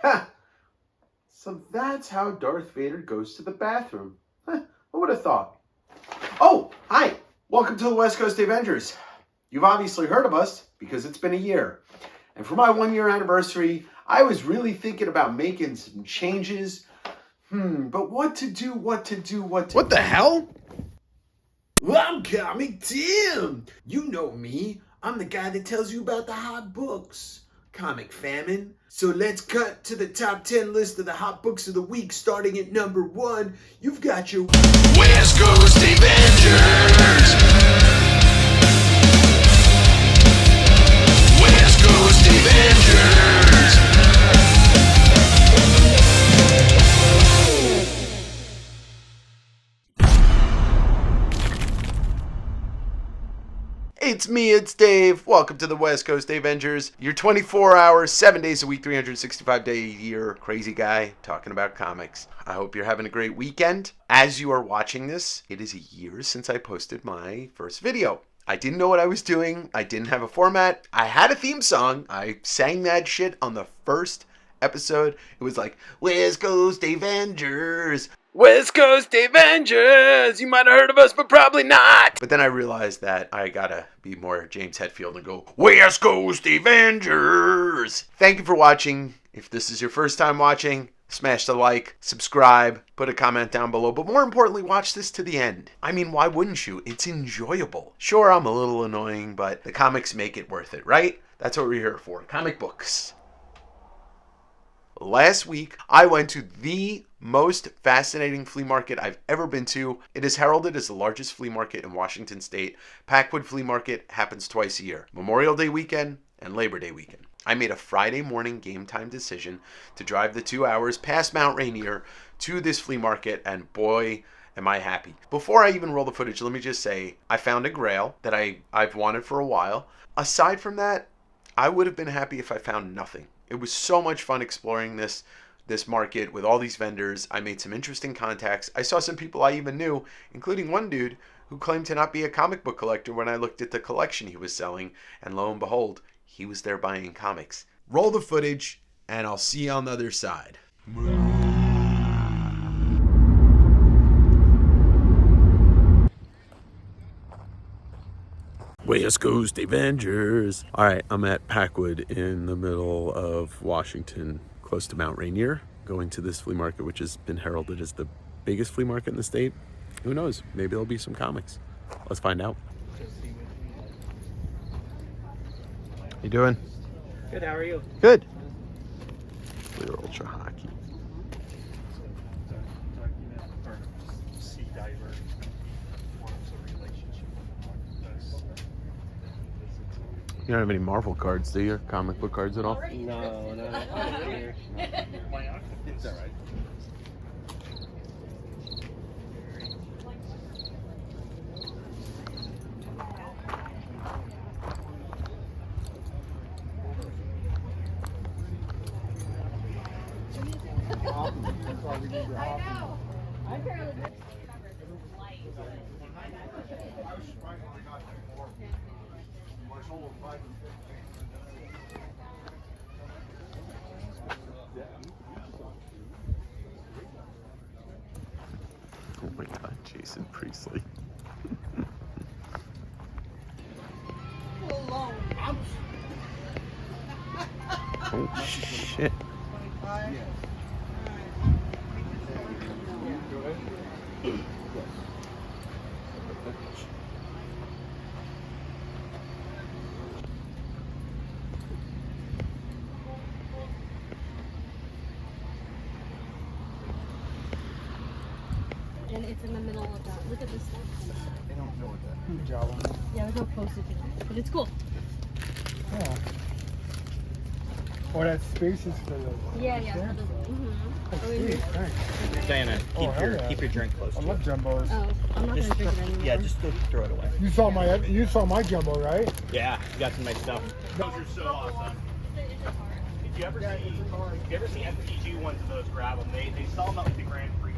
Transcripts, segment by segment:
Ha! So that's how Darth Vader goes to the bathroom. Huh, who would have thought? Oh, hi! Welcome to the West Coast Davengers. You've obviously heard of us because it's been a year. And for my 1-year anniversary, I was really thinking about making some changes. But what to do? What the hell? Well, I'm Comic Tim. You know me. I'm the guy that tells you about the hot books. Comic famine. So let's cut to the top 10 list of the hot books of the week. Starting at number 1, you've got your West Coast Avengers. West Coast Avengers. It's me, it's Dave. Welcome to the West Coast Avengers. Your 24 hours, 7 days a week, 365 day a year crazy guy talking about comics. I hope you're having a great weekend. As you are watching this, it is a year since I posted my first video. I didn't know what I was doing. I didn't have a format. I had a theme song. I sang that shit on the first episode. It was like, West Coast Avengers. West Coast Avengers! You might have heard of us, but probably not! But then I realized that I gotta be more James Hetfield and go, West Coast Avengers! Thank you for watching. If this is your first time watching, smash the like, subscribe, put a comment down below, but more importantly, watch this to the end. I mean, why wouldn't you? It's enjoyable. Sure, I'm a little annoying, but the comics make it worth it, right? That's what we're here for, comic books. Last week, I went to the most fascinating flea market I've ever been to. It is heralded as the largest flea market in Washington State. Packwood Flea Market happens twice a year, Memorial Day weekend and Labor Day weekend. I made a Friday morning game time decision to drive the 2 hours past Mount Rainier to this flea market, and boy, am I happy. Before I even roll the footage, let me just say, I found a Grail that I've wanted for a while. Aside from that, I would have been happy if I found nothing. It was so much fun exploring this market with all these vendors. I made some interesting contacts. I saw some people I even knew, including one dude who claimed to not be a comic book collector when I looked at the collection he was selling, and lo and behold, he was there buying comics. Roll the footage, and I'll see you on the other side. West Coast Avengers. All right, I'm at Packwood in the middle of Washington, close to Mount Rainier, going to this flea market, which has been heralded as the biggest flea market in the state. Who knows? Maybe there'll be some comics. Let's find out. You doing? Good, how are you? Good. Clear Ultra Hockey. You don't have any Marvel cards, do you? Comic book cards at all? No, no. It's all right. I know. I'm fairly good. Oh my god, Jason Priestley. Oh shit. And it's in the middle of that. Look at this stuff. They don't know what that Java. Yeah, there's no postage in it, but it's cool. Yeah. Oh, that space is for the. Yeah, yeah. Yeah. That's Oh, in sweet. here. Thanks. Diana, Hell keep your drink close. I to love it. jumbos. Oh, I'm not Just gonna drink it anymore. yeah, just go throw it away. You saw my jumbo, right? Yeah, you got some nice stuff. Those are so awesome. Did you ever see FPG ones of those? Grab them. They sell them at like the Grand Prix.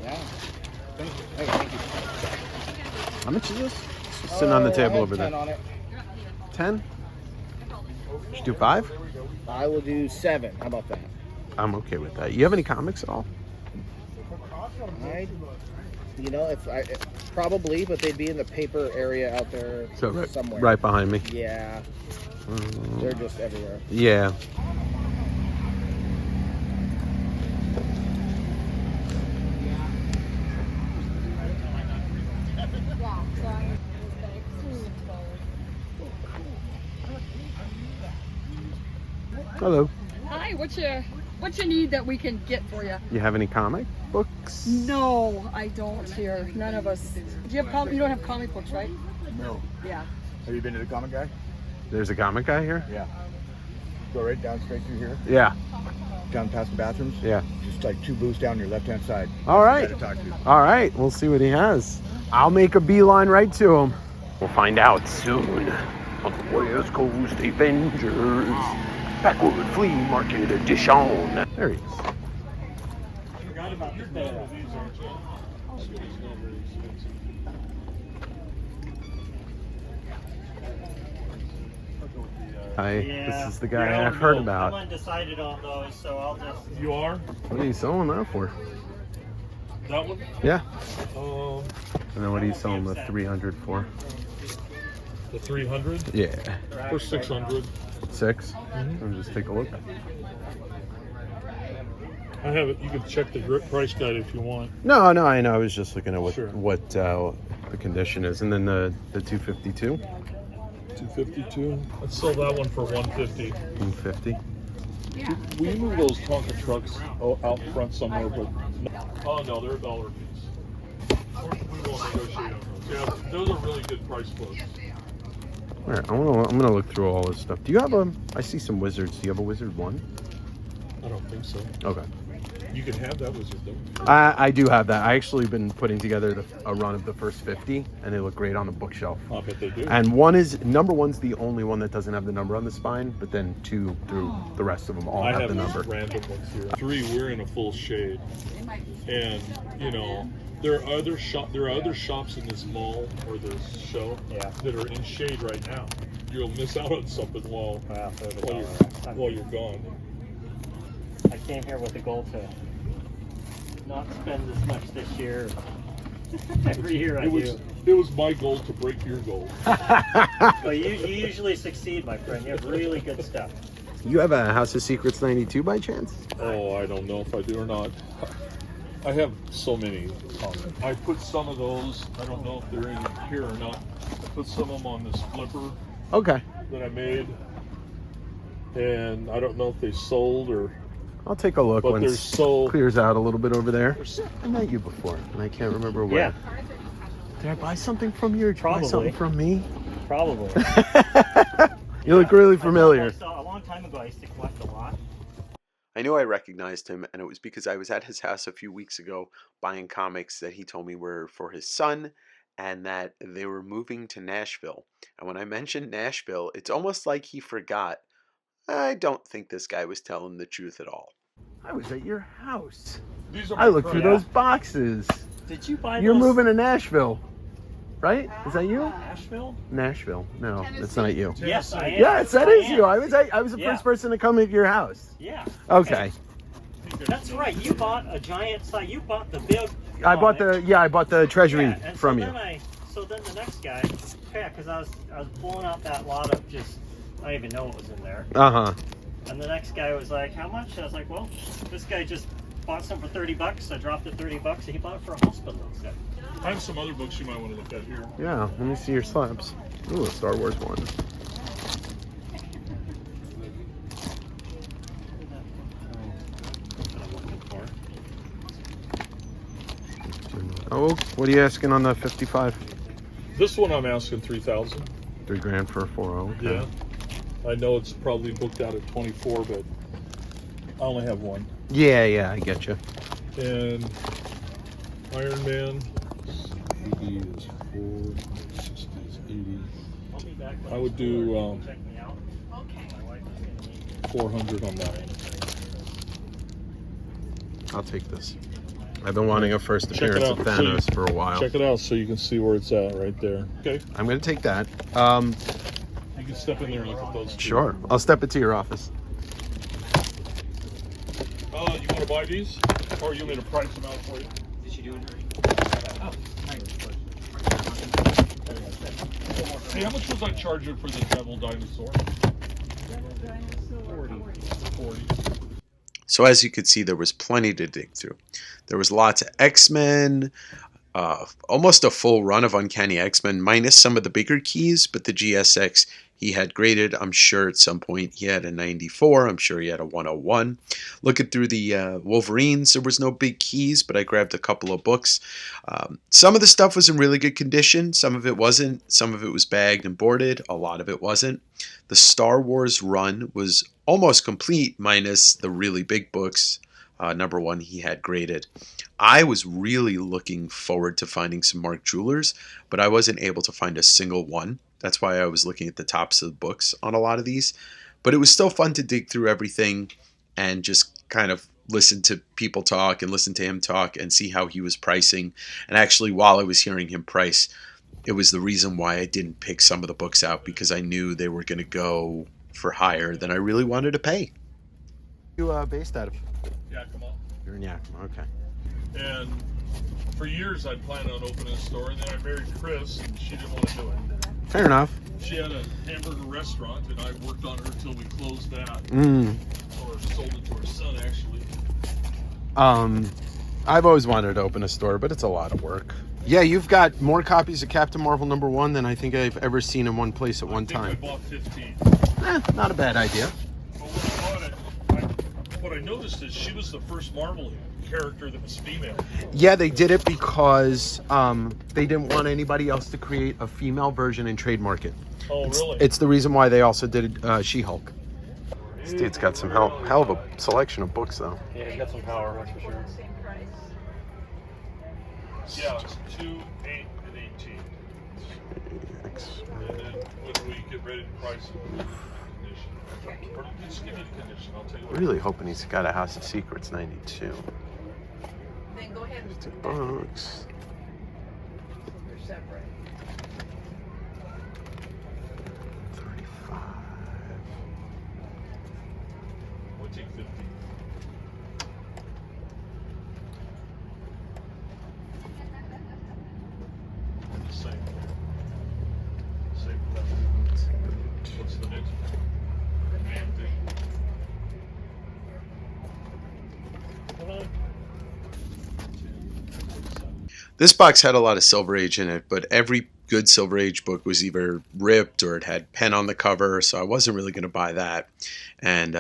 Yeah. Thank you. Hey, thank you. How much is this? sitting on the I table had over 10 there? on it. 10? Should do 5? I will do 7. How about that? I'm okay with that. You have any comics at all? Probably, but they'd be in the paper area out there So somewhere. right behind me. Yeah, they're just everywhere. Yeah. Hello. Hi, what you need that we can get for you? You have any comic books? No, I don't here. None of us. Do you have you don't have comic books, right? No. Yeah. Have you been to the comic guy? There's a comic guy here? Yeah. Go right down straight through here, Yeah. down past the bathrooms. Yeah. Just like 2 booths down your left-hand side. All right. That's the guy to talk to. All right. We'll see what he has. I'll make a beeline right to him. We'll find out soon on the West Coast Avengers Packwood Flea Market edition. There he is. Forgot about this bear. Hi, Yeah. this is the guy Yeah, I've heard I'm about. undecided on those, so I'll just. You are? What are you selling that for? That one? Yeah. Um, And then what are you selling the 300 for? the 300 Yeah. for 600. 6? I'll just take a look. I have it. You can check the grip price guide if you want. No, I know. I was just looking at what Sure. the condition is, and then the 252, 252. I'd sell that one for 150. 150. We move those Tonka trucks out front somewhere, but oh no, they're $1 a piece. We won't negotiate on those. Yeah, those are really good price quotes. All right, I'm gonna look through all this stuff. Do you have a? I see some wizards. Do you have a wizard one? I don't think so. Okay. You can have that wizard though. I do have that. I actually been putting together a run of the first 50, and they look great on the bookshelf. I bet they do. And number one's the only one that doesn't have the number on the spine, but then 2 through the rest of them all I have have the number. random ones here. 3, we're in a full shade, and you know there are other shops in this mall or this show that are in shade right now. You'll miss out on something while you're gone. I came here with a goal to not spend as much this year. Every year I do. It was my goal to break your goal. But you usually succeed, my friend. You have really good stuff. You have a House of Secrets 92 by chance? Oh, I don't know if I do or not. I have so many. I put some of those. I don't know if they're in here or not. I put some of them on this flipper Okay. that I made, and I don't know if they sold or. I'll take a look But once they're so- it clears out a little bit over there. I met you before, and I can't remember where. Yeah, Did I buy something from you or did you buy Probably. something from me? probably. You look really familiar. A long time ago, I used to collect a lot. I knew I recognized him, and it was because I was at his house a few weeks ago buying comics that he told me were for his son and that they were moving to Nashville. And when I mentioned Nashville, it's almost like he forgot. I don't think this guy was telling the truth at all. I was at your house. These are I looked through Yeah. those boxes. Did you buy You're those? moving to Nashville, right? Is that you? Nashville? Nashville. No, that's not you. Yes, I am. Yes, that I is am. you. I was the Yeah. first person to come at your house. Yeah. Okay. That's right. You bought a giant size. You bought the big. I bought the treasury Yeah, and from so you. then the next guy, because I was pulling out that lot of just, I didn't even know what was in there. Uh-huh. And the next guy was like, "How much?" I was like, "Well, this guy just bought some for $30. I dropped it $30, and he bought it for a hospital instead." I have some other books you might want to look at here. Yeah, let me see your slabs. Ooh, a Star Wars one. Oh, what are you asking on the 55? This one I'm asking 3,000. $3,000 for a 4.0. Okay. Yeah. I know it's probably booked out at 24, but I only have one. Yeah, I get you. And Iron Man 80 is 4, 60 is 80. I'll be back. I would do Check me out. Okay. My wife is gonna need 400 on that one. I'll take this. I've been wanting a first Check it appearance of out. So Thanos for a while. Check it out so you can see where it's at right there. Okay. I'm going to take that. You can step in there and look at those two. Sure. I'll step into your office. You want to buy these? Or you want me to price them out for you? Did she do it? Hey, how much was I charging for the Devil Dinosaur? 40. So as you could see, there was plenty to dig through. There was lots of X-Men, almost a full run of Uncanny X-Men, minus some of the bigger keys, but the GSX he had graded. I'm sure at some point he had a 94. I'm sure he had a 101. Looking through the Wolverines, there was no big keys, but I grabbed a couple of books. Some of the stuff was in really good condition. Some of it wasn't. Some of it was bagged and boarded. A lot of it wasn't. The Star Wars run was almost complete, minus the really big books. Number one he had graded. I was really looking forward to finding some Mark Jewelers, but I wasn't able to find a single one. That's why I was looking at the tops of the books on a lot of these. But it was still fun to dig through everything and just kind of listen to people talk and listen to him talk and see how he was pricing. And actually, while I was hearing him price, it was the reason why I didn't pick some of the books out, because I knew they were going to go for higher than I really wanted to pay. You based out of? Yakima. You're in Yakima, okay. And for years I'd planned on opening a store, and then I married Chris, and she didn't want to do it. Fair enough. She had a hamburger restaurant, and I worked on her till we closed that. Or sold it to her son, actually. I've always wanted to open a store, but it's a lot of work. Yeah, you've got more copies of Captain Marvel #1 than I think I've ever seen in one place at one time. I bought 15. Not a bad idea. But when I bought it, what I noticed is she was the first Marvel character that was female. Yeah, they did it because they didn't want anybody else to create a female version and trademark it. Oh, really? It's the reason why they also did She-Hulk. This dude's got some hell of a selection of books, though. Yeah, he's got some power, that's for sure. Yeah, it's 2, 8, and 18. And then when we get ready to price it, condition. Or just give me the condition, I'll tell you what. Really hoping he's got a House of Secrets 92. Then go ahead and 50 bucks. they're separate. 35. We'll take 15. Same. Same. What's the next one? Man thing. Hold on. This box had a lot of Silver Age in it, but every good Silver Age book was either ripped or it had pen on the cover, so I wasn't really going to buy that. And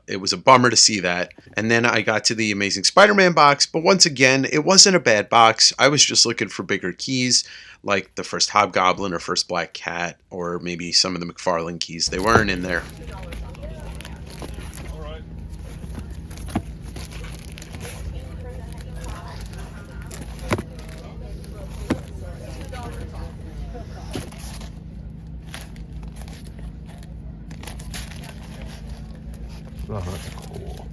it was a bummer to see that. And then I got to the Amazing Spider-Man box, but once again, it wasn't a bad box. I was just looking for bigger keys, like the first Hobgoblin or first Black Cat, or maybe some of the McFarlane keys. They weren't in there. All right. Oh, that's cool.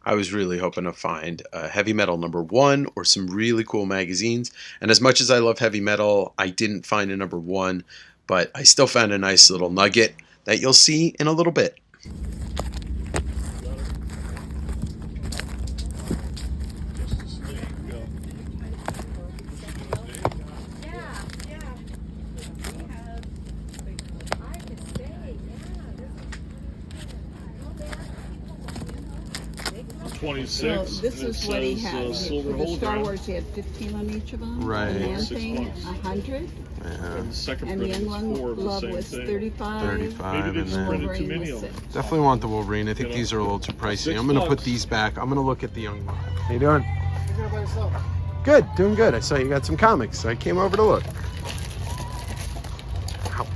I was really hoping to find Heavy Metal #1 or some really cool magazines. And as much as I love heavy metal, I didn't find a #1, but I still found a nice little nugget that you'll see in a little bit. Justice League. So 26. this is what he says, had. Silver For the Star hologram. Wars, he had 15 on each of them. Right. The Man $6. Thing, 100. And the second And the printing was Endless 4 of the Love same was thing. 35. 35, Maybe they and just then printed too Wolverine many was of them. 6. definitely want the Wolverine. I think You know, these are a little too pricey. $6. I'm gonna put these back. I'm gonna look at the Young. How you doing? Good, doing good. I saw you got some comics, so I came over to look. Ow.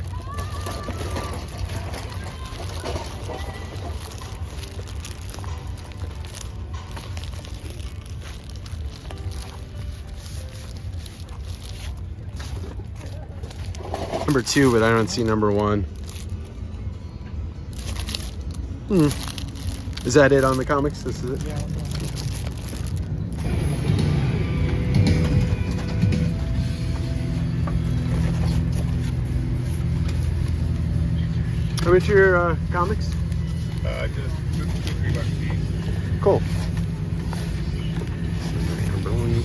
number 2, but I don't see number 1. Is that it on the comics? This is it? Yeah. How much are your comics? Just $2-3 each. Cool. Number 1.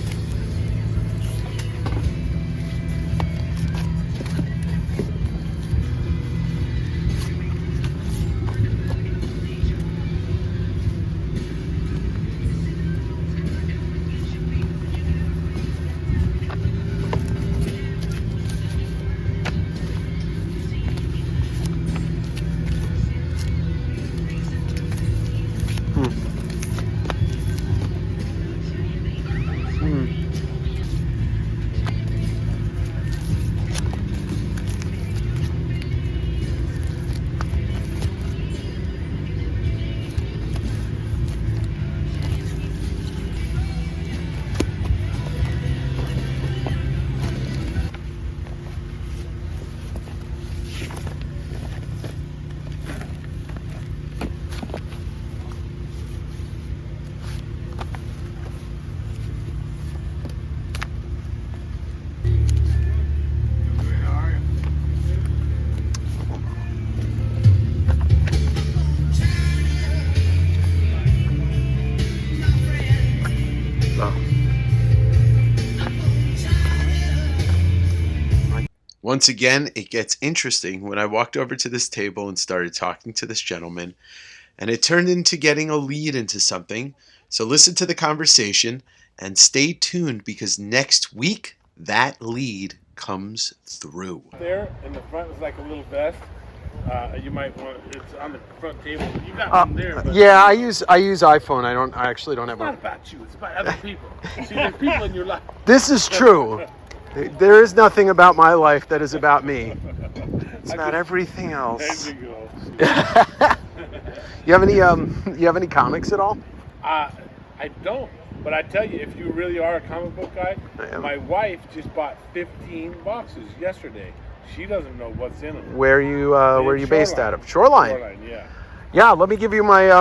Once again, it gets interesting when I walked over to this table and started talking to this gentleman, and it turned into getting a lead into something. So listen to the conversation and stay tuned, because next week that lead comes through. There in the front is like a little vest. You might want it's on the front table. You got one there. But Yeah, I use iPhone. I actually don't have it's not about you. It's about other people. See, there's people in your life. This is true. There is nothing about my life that is about me. It's about everything else. There you go. You have any comics at all? I don't. But I tell you, if you really are a comic book guy, my wife just bought 15 boxes yesterday. She doesn't know what's in them. Where are you based out of? Shoreline. Shoreline, yeah. Yeah, let me give you my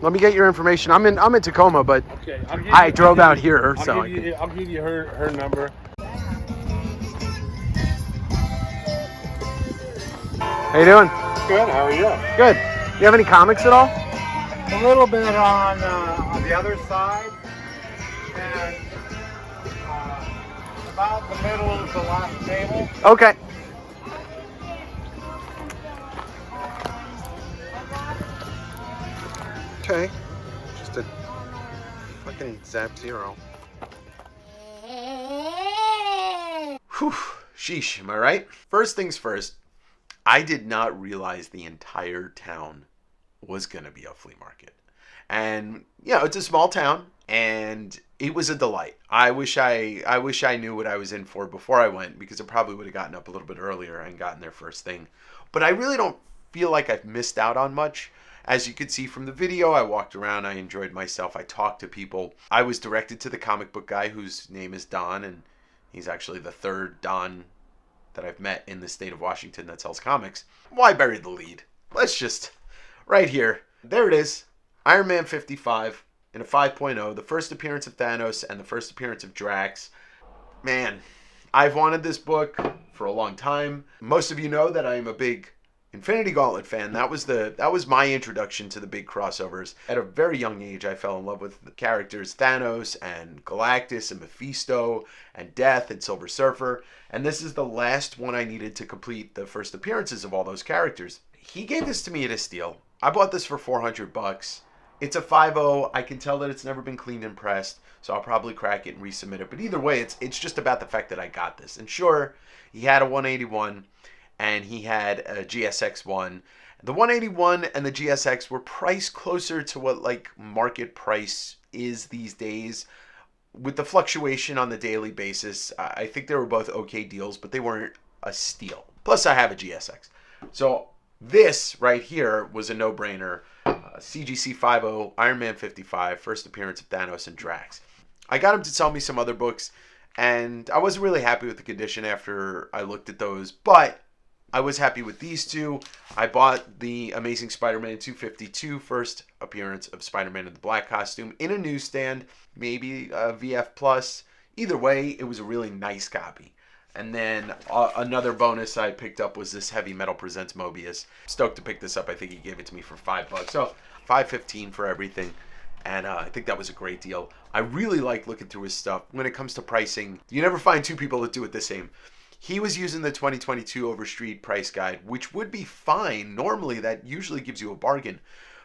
let me get your information. I'm in Tacoma, but Okay. I drove out here, I'll so give you her number. How you doing? Good. How are you? Good. You have any comics at all? A little bit on the other side, and about the middle of the last table. Okay. Okay. Just a fucking Zap Zero. Whew. Sheesh, am I right? First things first, I did not realize the entire town was going to be a flea market. And, you know, it's a small town, and it was a delight. I wish I knew what I was in for before I went, because I probably would have gotten up a little bit earlier and gotten there first thing. But I really don't feel like I've missed out on much. As you could see from the video, I walked around, I enjoyed myself, I talked to people. I was directed to the comic book guy, whose name is Don, and he's actually the third Don that I've met in the state of Washington that sells comics. Why bury the lead? Let's just, right here, there it is. Iron Man 55 in a 5.0, the first appearance of Thanos and the first appearance of Drax. Man, I've wanted this book for a long time. Most of you know that I'm a big Infinity Gauntlet fan. That was my introduction to the big crossovers. At a very young age, I fell in love with the characters Thanos and Galactus and Mephisto and Death and Silver Surfer. And this is the last one I needed to complete the first appearances of all those characters. He gave this to me at a steal. I bought this for $400. It's a 5.0. I can tell that it's never been cleaned and pressed, so I'll probably crack it and resubmit it. But either way, it's just about the fact that I got this. And sure, he had a 181. And he had a GSX-1. The 181 and the GSX were priced closer to what like market price is these days. With the fluctuation on the daily basis, I think they were both okay deals, but they weren't a steal. Plus, I have a GSX. So this right here was a no-brainer. CGC 5.0, Iron Man 55, first appearance of Thanos and Drax. I got him to sell me some other books, and I wasn't really happy with the condition after I looked at those, but I was happy with these two. I bought the Amazing Spider-Man 252 first appearance of Spider-Man in the black costume in a newsstand, maybe a VF Plus. Either way, it was a really nice copy. And then another bonus I picked up was this Heavy Metal Presents Mobius. Stoked to pick this up. I think he gave it to me for $5. So $5.15 for everything. And I think that was a great deal. I really like looking through his stuff. When it comes to pricing, you never find two people that do it the same. He was using the 2022 Overstreet price guide, which would be fine. Normally, that usually gives you a bargain.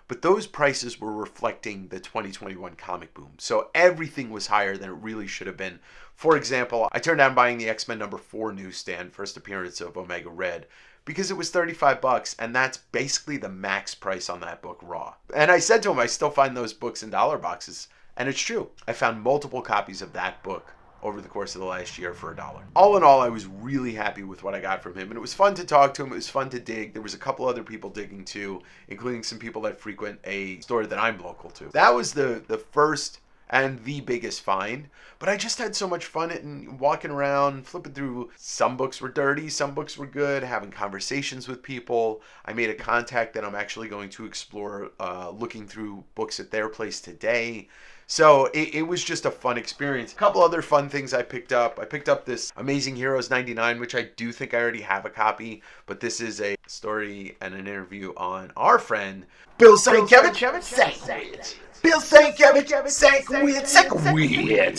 But those prices were reflecting the 2021 comic boom. So everything was higher than it really should have been. For example, I turned down buying the X-Men #4 newsstand, first appearance of Omega Red, because it was $35, and that's basically the max price on that book raw. And I said to him, I still find those books in dollar boxes. And it's true. I found multiple copies of that book over the course of the last year for $1. All in all, I was really happy with what I got from him, and it was fun to talk to him. It was fun to dig. There was a couple other people digging too, including some people that frequent a store that I'm local to. That was the first and the biggest find, but I just had so much fun in walking around, flipping through. Some books were dirty, some books were good, having conversations with people. I made a contact that I'm actually going to explore, looking through books at their place today. So it was just a fun experience. A couple other fun things I picked up. I picked up this Amazing Heroes 99, which I do think I already have a copy, but this is a story and an interview on our friend Bill Sienkiewicz. Bill Sienkiewicz,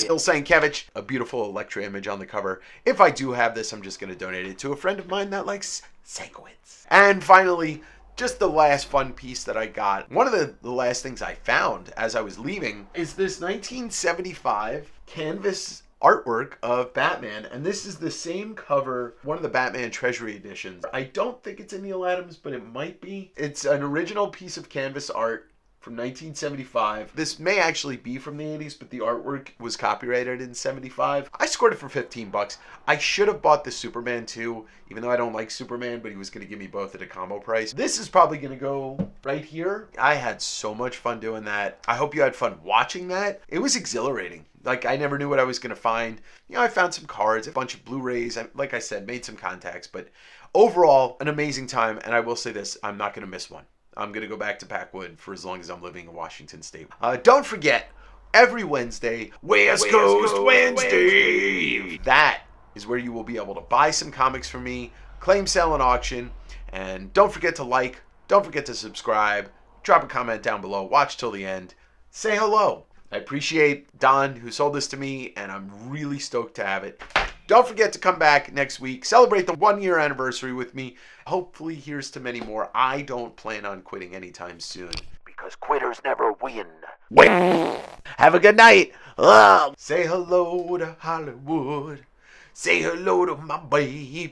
Bill Sienkiewicz, a beautiful Electra image on the cover. If I do have this, I'm just going to donate it to a friend of mine that likes Sienkiewicz. And finally, just the last fun piece that I got. One of the last things I found as I was leaving is this 1975 canvas artwork of Batman, and this is the same cover, one of the Batman Treasury editions. I don't think it's a Neil Adams, but it might be. It's an original piece of canvas art from 1975. This may actually be from the 80s, but the artwork was copyrighted in 75. I scored it for $15. I should have bought the Superman too, even though I don't like Superman, but he was going to give me both at a combo price. This is probably going to go right here. I had so much fun doing that. I hope you had fun watching that. It was exhilarating. Like, I never knew what I was going to find. You know, I found some cards, a bunch of Blu-rays. Like I said, made some contacts, but overall, an amazing time. And I will say this, I'm not going to miss one. I'm going to go back to Packwood for as long as I'm living in Washington State. Don't forget, every Wednesday, West Coast Wednesday. That is where you will be able to buy some comics from me, claim, sell, and auction. And don't forget to like, don't forget to subscribe, drop a comment down below, watch till the end, say hello. I appreciate Don who sold this to me, and I'm really stoked to have it. Don't forget to come back next week, celebrate the 1-year anniversary with me. Hopefully here's to many more. I don't plan on quitting anytime soon, because quitters never win. Have a good night. Say hello to Hollywood. Say hello to my baby.